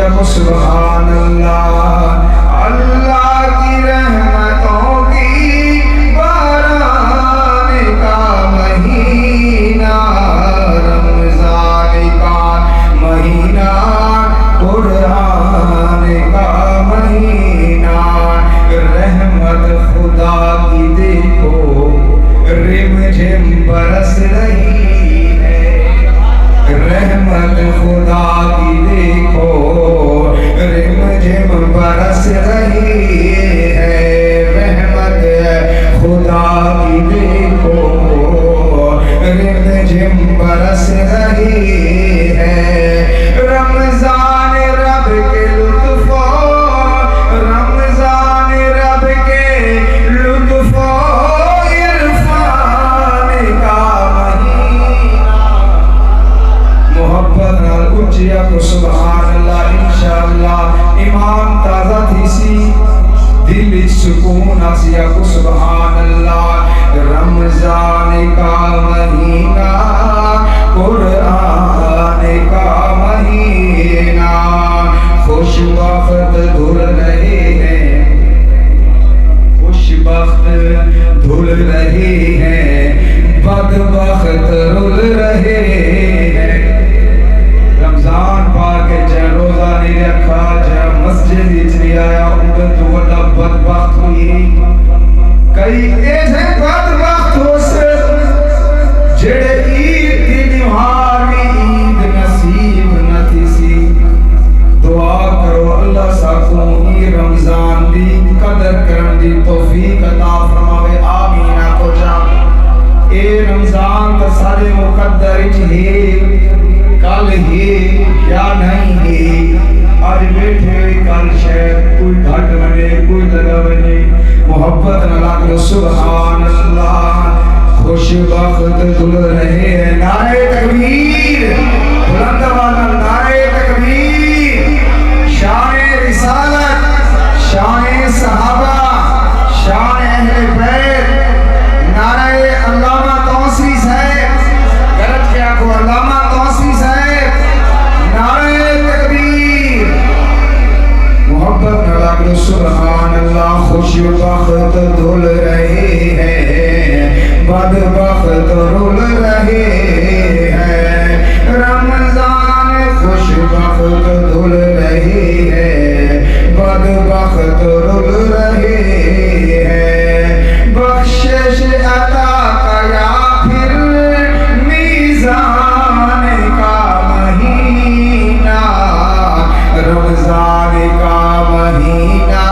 کو سبحان اللہ. اللہ کی رحمتوں کی باران کا مہینہ رمضان کا مہینہ قرآن کا مہینہ رحمت خدا کی دیکھو رم جھم برس رہی ہے رحمت خدا کی دیکھو رم جھم برس رہی ہے رحمت خدا کی دیکھو رم جھم برس رہی ہے رمضان رب کے لطف رمضان رب کے لطف عرفان کا مہینہ محبت نال اچیا کو سبحان اللہ انشاءاللہ ایمان تازہ تھی سی دل سکون آسیا کو سبحان اللہ رمضان کا مہینہ قرآن کا مہینہ خوش بخت دھل رہے ہیں خوش بخت دھل رہے ہیں بد بخت رل رہے ہیں رمضان پاک کے جہاں روزہ نہیں رکھا جہاں مسجد نہیں آیا ان تو بڑا بد بخت ہوئی کئی ایسے بد بخت ہو سے جڑے عید کی نہار میں عید نصیب نہ تھی سی دعا کرو اللہ ساکوں ہی رمضان دی قدر کرن دی توفیق عطا فرماوے آمین آکو جا اے رمضان تا سارے مقدر ہے کل ہے یا نہیں ہے آج بیٹھے ہوئے کل شاید کوئی گھٹ بنے کوئی لگا بنے محبت نہ لاکھ سبحان اللہ خوش بخت دل رہے ہیں نعرہ تکبیر بلند والا نعرہ تکبیر شان رسالت شان صحابہ شان اہل بیت نعرہ علامہ توسیع صاحب غلط کیا کو علامہ توسیع صاحب نعرہ تکبیر محبت نہ لاکھ سبحان اللہ خوش بخت دل رہے ہیں بد بخت رول رہے ہیں رمضان خوش بخت دھل رہے ہیں بد بخت رول رہے ہیں بخشش عطا کا یا پھر میزان کا مہینہ رمضان کا مہینہ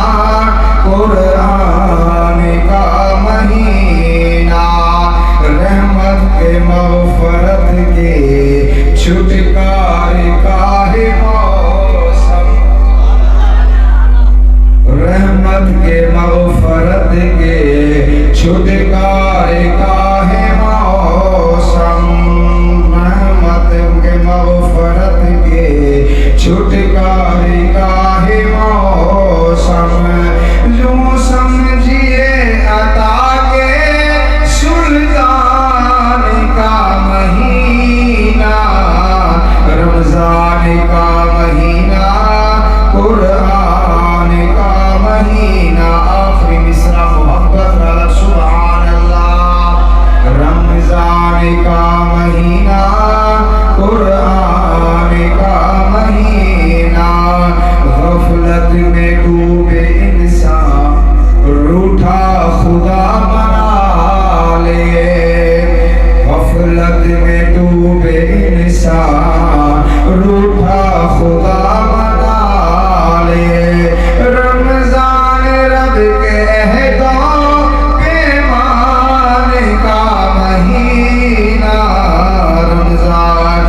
قرآن کا مہینہ رحمت کے مغفرت کے چھٹکارے کا ہے موسم رحمت کے مغفرت کے چھٹکارے کا ہے موسم رحمت کے مغفرت کے چھٹکارے کا ہے موسم جو سمجھئے عطا کے سلطان کا مہینہ رمضان کا مہینہ قرآن کا مہینہ آخری مصرع محبت والا سبحان اللہ رمضان کا مہینہ قرآن کا مہینہ غفلت میں ڈوبے انسان روٹھا خدا منا لے غفلت میں ڈوبے انسان روٹھا خدا منا لے رمضان رب کے عہدوں پیمان کا مہینہ رمضان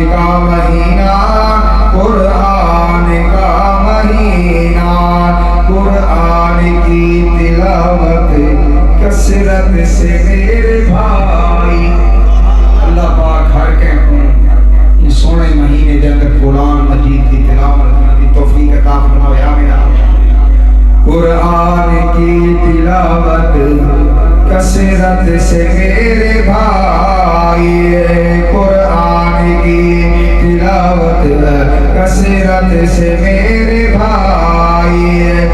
کا مہینہ قرآن کا مہینہ قرآن کی تلاوت کثرت سے میرے بھائی اللہ پاک ہر کہوں اس سونے مہینے دے اندر قرآن مجید کی تلاوت کرنے کی توفیق عطا فرمائے آمین قرآن کی تلاوت کثرت سے میرے بھائی قرآن کی تلاوت کثرت سے میرے بھائی